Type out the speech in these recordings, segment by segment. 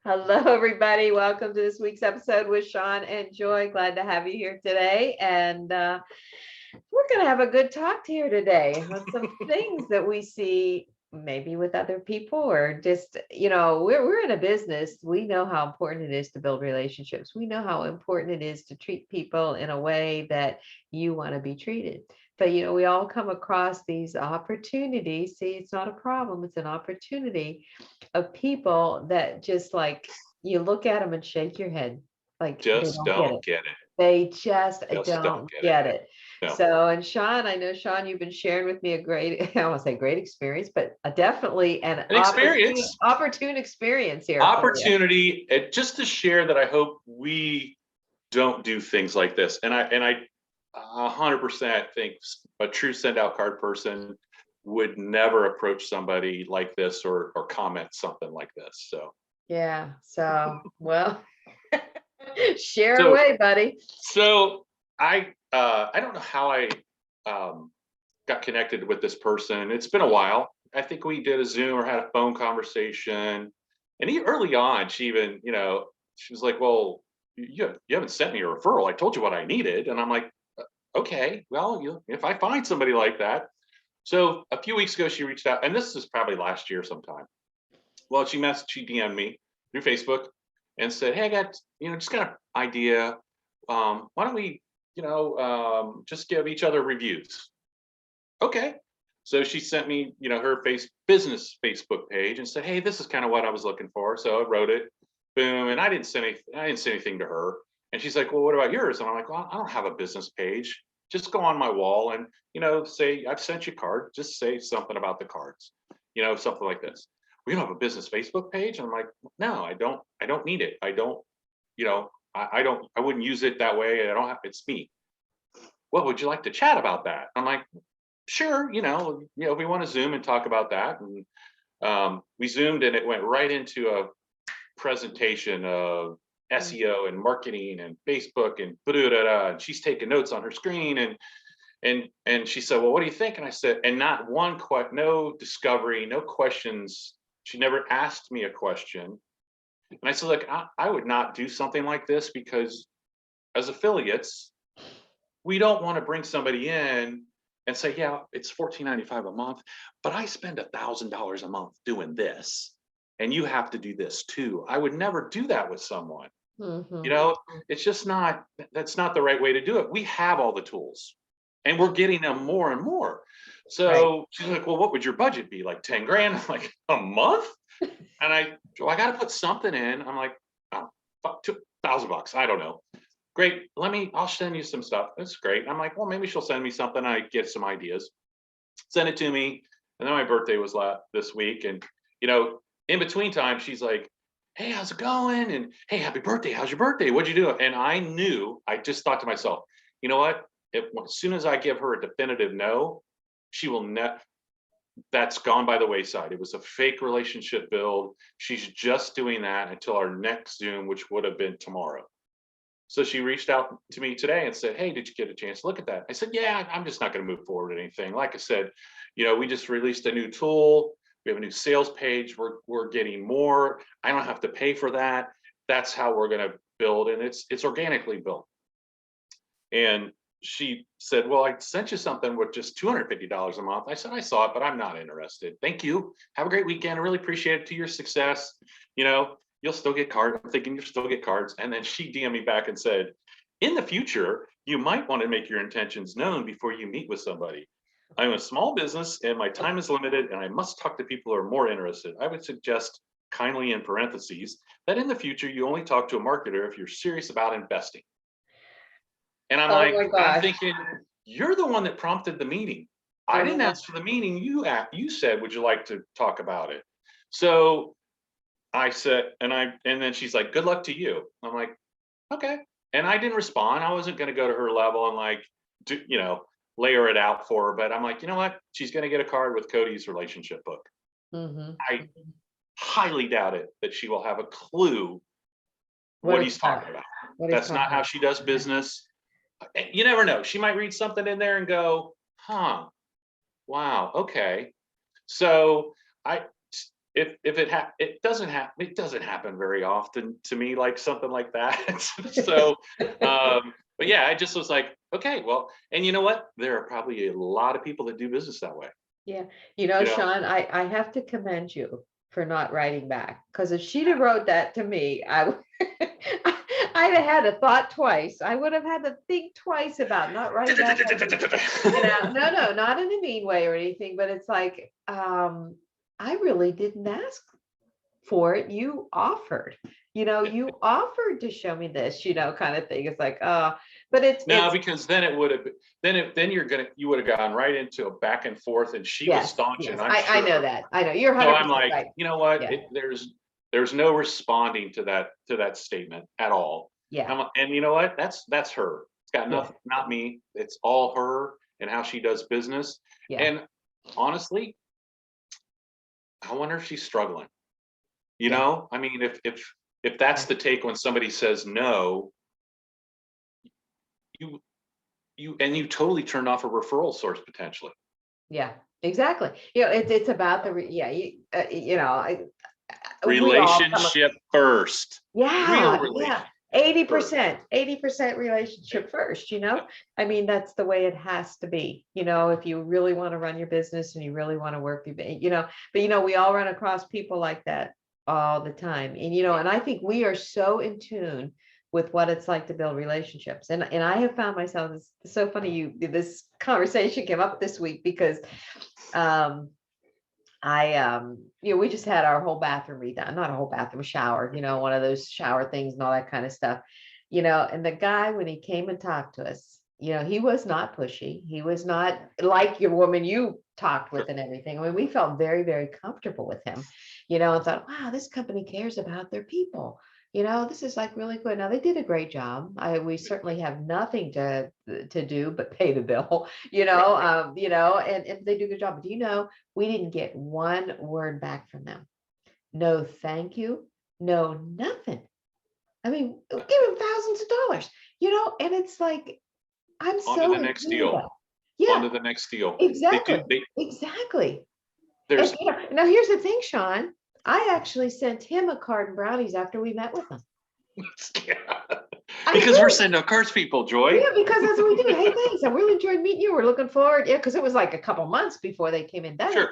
Hello, everybody. Welcome to this week's episode with Sean and Joy. Glad to have you here today. And we're going to have a good talk here today on some things that we see maybe with other people, or just, we're in a business. We know how important it is to build relationships. We know how important it is to treat people in a way that you want to be treated. But, we all come across these opportunities. See, it's not a problem. It's an opportunity of people that just like you look at them and shake your head like they Just don't get don't it. get it. They just Just don't don't get get it. it. No. So, and Sean, I know, Sean, you've been sharing with me a great, I won't say great experience, but definitely an An experience. opportune experience here. Opportunity, just to share that I hope we don't do things like this. And I 100% think a true send out card person would never approach somebody like this or comment something like this. So Yeah. So, well, share So- away, buddy. so I don't know how I got connected with this person. It's been a while. I think we did a Zoom or had a phone conversation. And early on, she even, she was like, well, you haven't sent me a referral. I told you what I needed. And I'm like, okay, well, if I find somebody like that. So a few weeks ago, she reached out, and this is probably last year sometime. Well, she DM'd me through Facebook and said, hey, I got, just got an idea. Why don't we, just give each other reviews? Okay. So she sent me, her business Facebook page and said, hey, this is kind of what I was looking for. So I wrote it, boom. And I didn't say anything to her. And she's like, well, what about yours? And I'm like, well, I don't have a business page. Just go on my wall and, say, I've sent you a card. Just say something about the cards, something like this. We don't have a business Facebook page. And I'm like, no, I don't need it. I don't, I wouldn't use it that way. It's me. What would you like to chat about that? I'm like, sure, we want to Zoom and talk about that. And we Zoomed and it went right into a presentation of SEO and marketing and Facebook and and she's taking notes on her screen and she said, well, what do you think? And I said, and not one no discovery, no questions. She never asked me a question. And I said, look, I would not do something like this because as affiliates, we don't want to bring somebody in and say, yeah, it's $14.95 a month, but I spend $1,000 a month doing this, and you have to do this too. I would never do that with someone. Mm-hmm. It's just that's not the right way to do it. We have all the tools, and we're getting them more and more. So she's like, well, what would your budget be? Like 10 grand? I'm like, a month? And I got to put something in. I'm like, oh, $2,000. I don't know. Great. I'll send you some stuff. That's great. I'm like, well, maybe she'll send me something. I get some ideas, send it to me. And then my birthday was this week. And, in between time, she's like, hey, how's it going? And hey, happy birthday. How's your birthday? What'd you do? And I just thought to myself, you know what? As soon as I give her a definitive no, she will that's gone by the wayside. It was a fake relationship build. She's just doing that until our next Zoom, which would have been tomorrow. So she reached out to me today and said, hey, did you get a chance to look at that? I said, yeah, I'm just not going to move forward with anything. Like I said, we just released a new tool. We have a new sales page. We're getting more. I don't have to pay for that. That's how we're going to build. And it's organically built. And she said, well, I sent you something with just $250 a month. I said, I saw it, but I'm not interested. Thank you. Have a great weekend. I really appreciate it. To your success. You'll still get cards. I'm thinking you'll still get cards. And then she DM'd me back and said, in the future, you might want to make your intentions known before you meet with somebody. I'm a small business and my time is limited and I must talk to people who are more interested. I would suggest, kindly in parentheses, that in the future, you only talk to a marketer if you're serious about investing. And I'm thinking, you're the one that prompted the meeting. I didn't ask for the meeting. You said, would you like to talk about it? So I said, and then she's like, good luck to you. I'm like, okay. And I didn't respond. I wasn't going to go to her level and layer it out for her. But I'm like, you know what? She's going to get a card with Cody's relationship book. Mm-hmm. I highly doubt it that she will have a clue what he's talking about. That's not how she does business. You never know. She might read something in there and go, huh, wow, okay. So it doesn't happen very often to me, like something like that. So, but yeah, I just was like, okay, well, and you know what? There are probably a lot of people that do business that way. Yeah. You know, Sean, I have to commend you for not writing back, because if she'd have wrote that to me, I'd have had a thought twice. I would have had to think twice about not writing back. No, not in a mean way or anything, but it's like, I really didn't ask for it. You offered, you offered to show me this, kind of thing. It's like, but no, it's because then it would have then you would have gone right into a back and forth, and she was yes, staunch, yes. and I'm I know sure. that. I know you're So I'm 100% like, right. you know what? Yeah. There's no responding to that statement at all. Yeah. And you know what? That's her. It's got Yeah. nothing, not me. It's all her and how she does business. Yeah. And honestly, I wonder if she's struggling. Yeah. I mean, if that's the take when somebody says no, you you totally turned off a referral source potentially. Yeah, exactly. It's about yeah, we all Relationship first. Real yeah, relationship first. 80% relationship first, I mean, that's the way it has to be, if you really want to run your business and you really want to work, but we all run across people like that all the time. And I think we are so in tune with what it's like to build relationships. And I have found myself, it's so funny, this conversation came up this week because we just had our whole bathroom redone, not a whole bathroom, shower, one of those shower things and all that kind of stuff, and the guy, when he came and talked to us, he was not pushy. He was not like your woman you talked with and everything. I mean, we felt very, very comfortable with him, and thought, wow, this company cares about their people. This is like really good. Now they did a great job. We certainly have nothing to do but pay the bill, and they do a good job. But we didn't get one word back from them. No, thank you. No, nothing. I mean, give them thousands of dollars, and it's like, I'm On to so the in next tune with deal. that. Yeah, On to the next deal. exactly. They Exactly. there's And, now here's the thing, Sean. I actually sent him a card and brownies after we met with him. yeah. I Because we're did. sending cards, people, Joy. Yeah, because that's what we do. Hey, thanks. I really enjoyed meeting you. We're looking forward. Yeah, because it was like a couple months before they came and done it. Sure.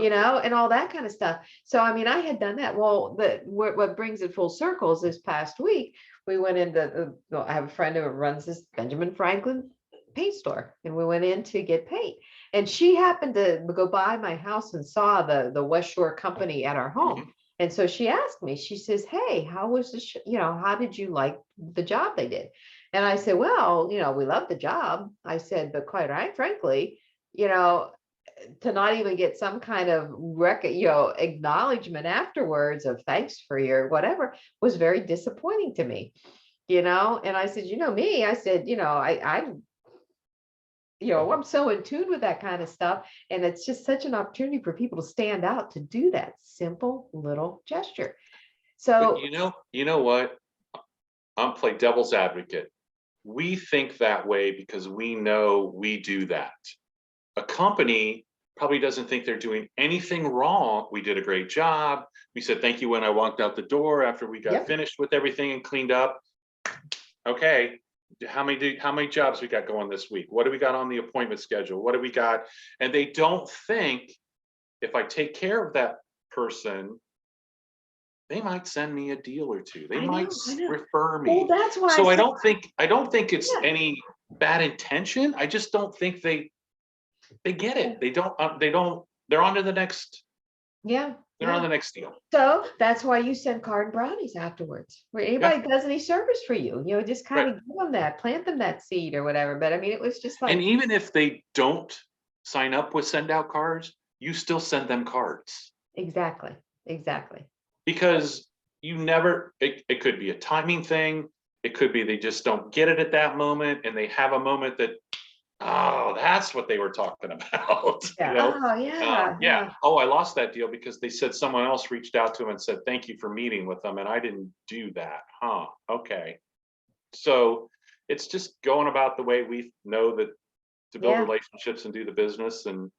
And all that kind of stuff. So, I mean, I had done that. Well, what brings it full circle is this past week, we went into, I have a friend who runs this Benjamin Franklin paint store, and we went in to get paint. And she happened to go by my house and saw the West Shore company at our home. Mhm. And so she asked me, she says, hey, how was how did you like the job they did? And I said, well, we love the job. I said, but quite frankly, to not even get some kind of acknowledgement afterwards of thanks for your whatever was very disappointing to me, and I said, me, I said, I'm so in tune with that kind of stuff. And it's just such an opportunity for people to stand out, to do that simple little gesture. But So you know what? I'm play devil's advocate. We think that way because we know we do that. A company probably doesn't think they're doing anything wrong. We did a great job. We said thank you when I walked out the door after we got finished with everything and cleaned up. Okay, how many jobs we got going this week? What do we got on the appointment schedule? What do we got? And they don't think, if I take care of that person, they might send me a deal or two. They might refer me. Well, that's why So I don't think it's Yeah. any bad intention. I just don't think they get it. They're on to the next. Yeah. They're on the next deal. So that's why you send card and brownies afterwards. Where anybody does any service for you, just kind of give them that, plant them that seed or whatever. But I mean, it was just like, And even if they don't sign up with send out cards, you still send them cards. Exactly. Because it could be a timing thing. It could be they just don't get it at that moment, and they have a moment that, oh, that's what they were talking about. Yeah. Oh, yeah. Oh, I lost that deal because they said someone else reached out to them and said, thank you for meeting with them. And I didn't do that. Huh. Okay. So it's just going about the way we know that to build relationships and do the business. And,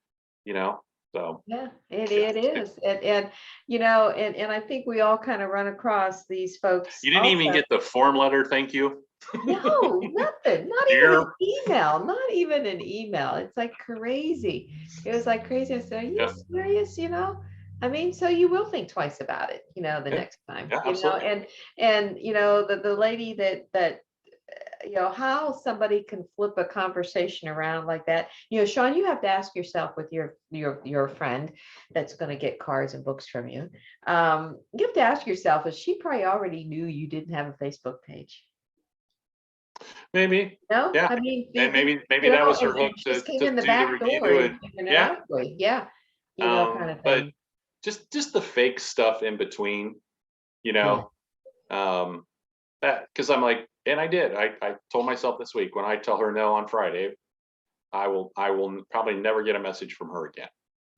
So Yeah, yeah. it is. And I think we all kind of run across these folks You didn't even also. get the form letter, thank you. No, nothing, not even an Dear, email, not even an email. It's like crazy. It was like crazy. I said, are you yeah, serious? I mean, so you will think twice about it, the yeah, next time, yeah, absolutely. and the lady that how somebody can flip a conversation around like that. Sean, you have to ask yourself with your friend that's going to get cards and books from you. You have to ask yourself, is she probably already knew you didn't have a Facebook page? Maybe, No, yeah. I mean, And maybe that was her hook and just came to in the do the back door review, and and giving it yeah. ugly. Yeah, kind of But thing. just the fake stuff in between, you Yeah, know, that, because I'm like, and I told myself this week, when I tell her no on Friday, I will probably never get a message from her again.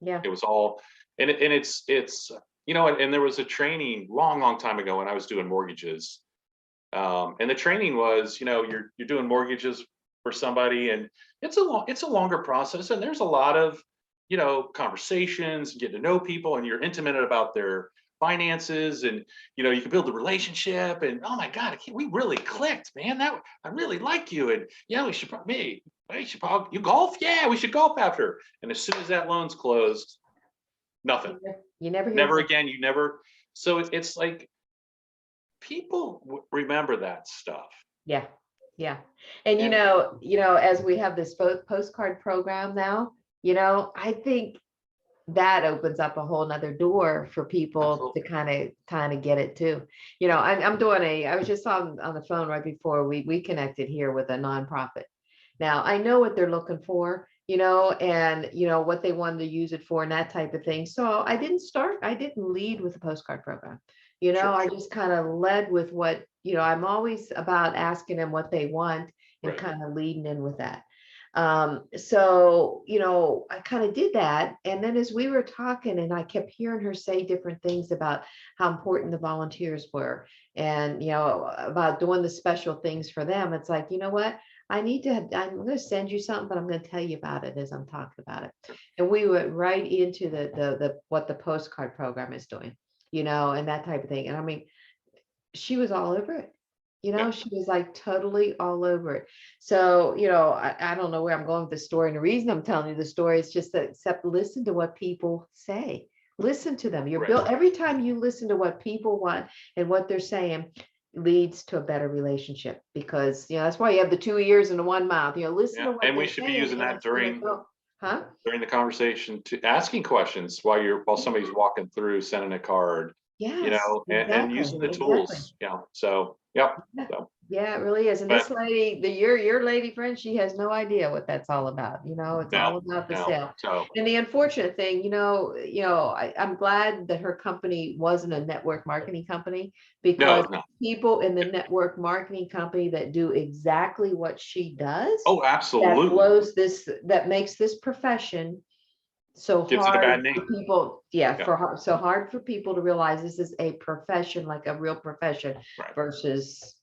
yeah, It was all, and it's and there was a training long time ago when I was doing mortgages. And the training was, you're doing mortgages for somebody, and it's a longer process, and there's a lot of, conversations, getting to know people, and you're intimate about their finances, and you can build a relationship, and oh my God, we really clicked, man. That I really like you, and yeah, we should probably, you golf, yeah, we should golf after. And as soon as that loan's closed, nothing, you never hear never from. again, you never. So it's like people remember that stuff. Yeah, yeah, and And as we have this postcard program now, I think that opens up a whole nother door for people to absolutely. kind of get it too. I'm doing I was just on the phone right before we connected here with a nonprofit. Now I know what they're looking for, and what they wanted to use it for and that type of thing. So I didn't lead with a postcard program. Sure, I sure. just kind of led with what, I'm always about asking them what they want and Right. kind of leading in with that. So, I kind of did that. And then as we were talking, and I kept hearing her say different things about how important the volunteers were and, about doing the special things for them. It's like, you know what? I'm going to send you something, but I'm going to tell you about it as I'm talking about it. And we went right into what the postcard program is doing, and that type of thing. And I mean, she was all over it. Yeah. She was like totally all over it. So, I don't know where I'm going with the story. And the reason I'm telling you the story is just that, except listen to what people say. Listen to them. You're Right. built every time you listen to what people want and what they're saying leads to a better relationship, because that's why you have the two ears and the one mouth. Listen Yeah. to what And we they're should be saying using and that it's gonna during go. Huh? during the conversation, to asking questions while somebody's walking through, sending a card, Yes, and exactly. using the Exactly. tools. So yep. Yeah, So yeah, it really is. And but this lady, your lady friend, she has no idea what that's all about. It's no, all about the no. sale. So And the unfortunate thing, I'm glad that her company wasn't a network marketing company, no, because no. people in the network marketing company that do exactly what she does, Oh, absolutely. that makes this profession so Gives it a hard bad name. for people, yeah, Yeah. so hard for people to realize this is a profession, like a real profession Right. versus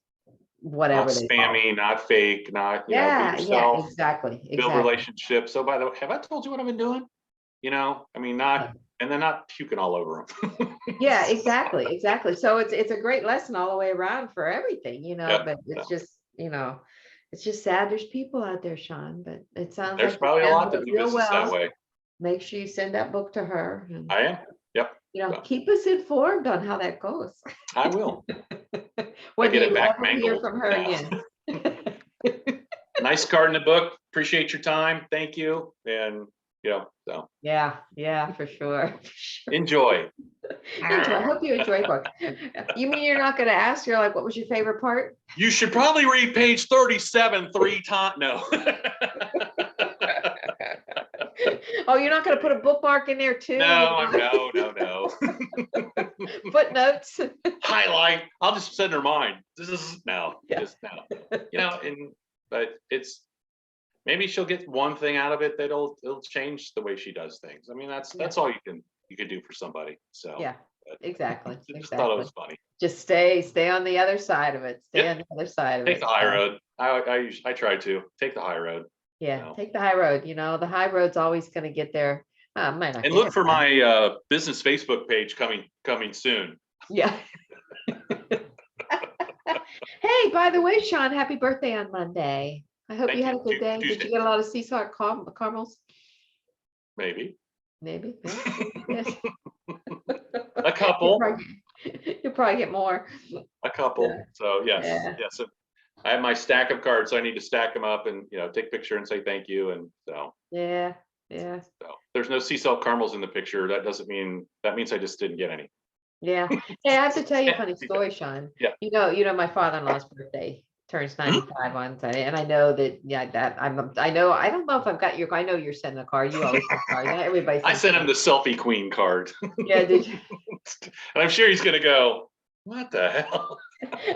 Not whatever they call it. spammy, not fake, not, be Yeah, yeah, yourself, exactly, build exactly. relationships. So by the way, have I told you what I've been doing? I mean, not, Yeah, and then not puking all over them. yeah, exactly, exactly. So it's a great lesson all the way around for everything, Yeah. but it's So just, it's just sad there's people out there, Sean, but it sounds there's like probably a you're lot handling that it do real business that well. way. Make sure you send that book to her and, I am. Yep. So keep us informed on how that goes. I will. I Whether get it you back ever hear mangled from her now. again. Nice card in the book. Appreciate your time. Thank you. And so Yeah, yeah, for sure. enjoy. Enjoy. I hope you enjoy book. You mean you're not going to ask? You're like, what was your favorite part? You should probably read page 37 3 times. No. Oh, you're not going to put a bookmark in there too? No. Footnotes. Highlight. I'll just send her mine. This is no, Yeah. just no. And but it's maybe she'll get one thing out of it it'll change the way she does things. I mean, Yeah. that's all you can do for somebody. So Yeah. but Exactly. I just thought it Exactly. was funny. Just stay on the other side of it. Stay Yep. on the other side of Take it. the high So, road. I try to take the high road. yeah, So take the high road. The high road's always going to get there Might not And get look it for done. my business Facebook page coming soon. Yeah. Hey, by the way, Sean, happy birthday on Monday. I hope Thank you you. had a good day. Did Tuesday, you get a lot of sea salt caramels? maybe Maybe. Yes. a couple, You'll probably get more. a couple. Yeah. So yes, Yeah. yes. So I have my stack of cards, so I need to stack them up and take a picture and say thank you. And Yeah. Yeah. so there's no sea salt caramels in the picture. That doesn't mean that means I just didn't get any. Yeah. Hey, I have to tell you a funny story, Sean. Yeah. My father-in-law's birthday turns Mhm. 95 on Sunday, and I know that, I know, I don't know if I've got I know you're sending a card. You always send cards. Everybody I sends sent him cards. the selfie queen card, Yeah, did you? and I'm sure he's gonna go, "What the hell?"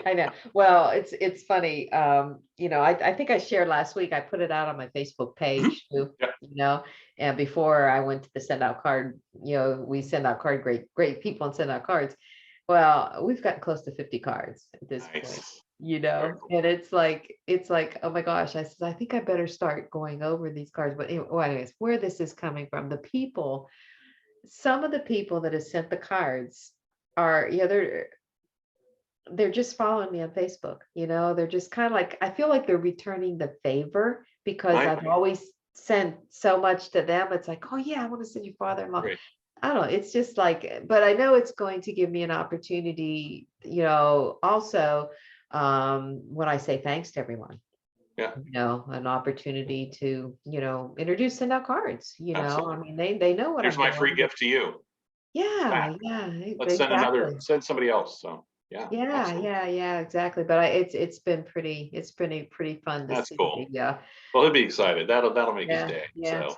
I know. Well, it's funny. I think I shared last week, I put it out on my Facebook Mhm. page too, Yeah. and before I went to the send out card, we send out great people and send out cards. Well, we've gotten close to 50 cards at this point, Nice. Very cool. and it's like, oh my gosh, I said, I think I better start going over these cards. But anyways, where this is coming from, some of the people that have sent the cards are, they're just following me on Facebook. They're just kind of like, I feel like they're returning the favor because Right. I've always sent so much to them. It's like, oh yeah, I want to send your father-in-law. Great. I don't know. It's just like, but I know it's going to give me an opportunity, also, when I say thanks to everyone, Yeah. an opportunity to, introduce, send out cards, I Absolutely. mean, they know what Here's I'm my free doing. gift to you. Yeah, Back. yeah, Let's exactly. send somebody else. So yeah, Yeah, absolutely. yeah, exactly. But it's been pretty fun to That's see. cool. Yeah, Well, he'll be excited. That'll make his yeah, day. yeah. So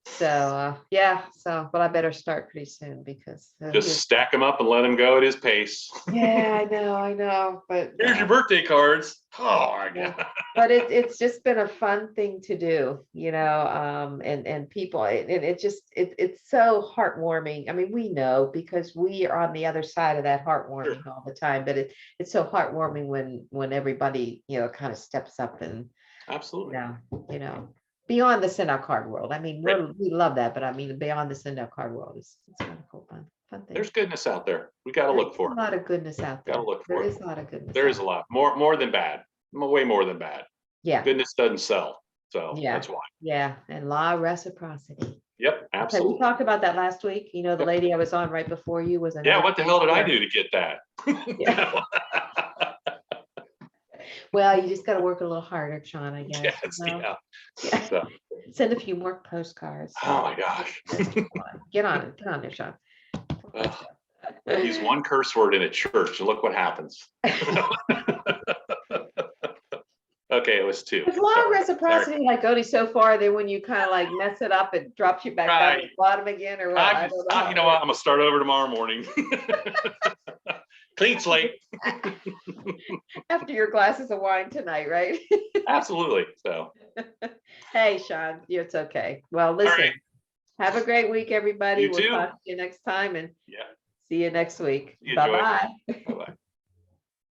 So yeah, but I better start pretty soon because just stack him up and let him go at his pace. yeah, I know, but Here's your birthday cards. Oh my yeah. God. But it's just been a fun thing to do, and people, it's so heartwarming. I mean, we know because we are on the other side of that Sure. heartwarming all the time, but it's so heartwarming when everybody, kind of steps up and, you Absolutely. know, you know, beyond the send out card world. I mean, Right. we love that, but I mean, beyond the send out card world is it's kind of cool, fun thing. There's goodness out there. We got to There look is a for it. lot of goodness out Got to there. look There for it. is a lot of goodness There out is a lot more than bad. Way more than bad. Yeah. Goodness doesn't sell. So Yeah. that's why. Yeah. And law of reciprocity. Yep. Okay, we Absolutely. talked about that last week. The Yep. lady I was on right before you was Yeah. another. What the hell did I do to get that? Yeah. Well, you just got to work a little harder, Sean, I guess. Yes. Yeah. Yeah. So, Send a few more postcards. oh my gosh. Get on it. Get on there, Sean. Use one curse word in a church and look what happens. Okay, it was two. There's law of Sorry. reciprocity, like only so far, then when you kind of like mess it up, it drops you back down to Right. the bottom again, or what? I don't know. You know what? I'm gonna start over tomorrow morning. Clean slate. After your glasses of wine tonight, right? Absolutely. So. Hey, Sean, it's okay. Well, All listen, right. have a great week, everybody. You We'll too. talk to you next time and Yeah. see you next week. You enjoy. Bye-bye. Bye bye.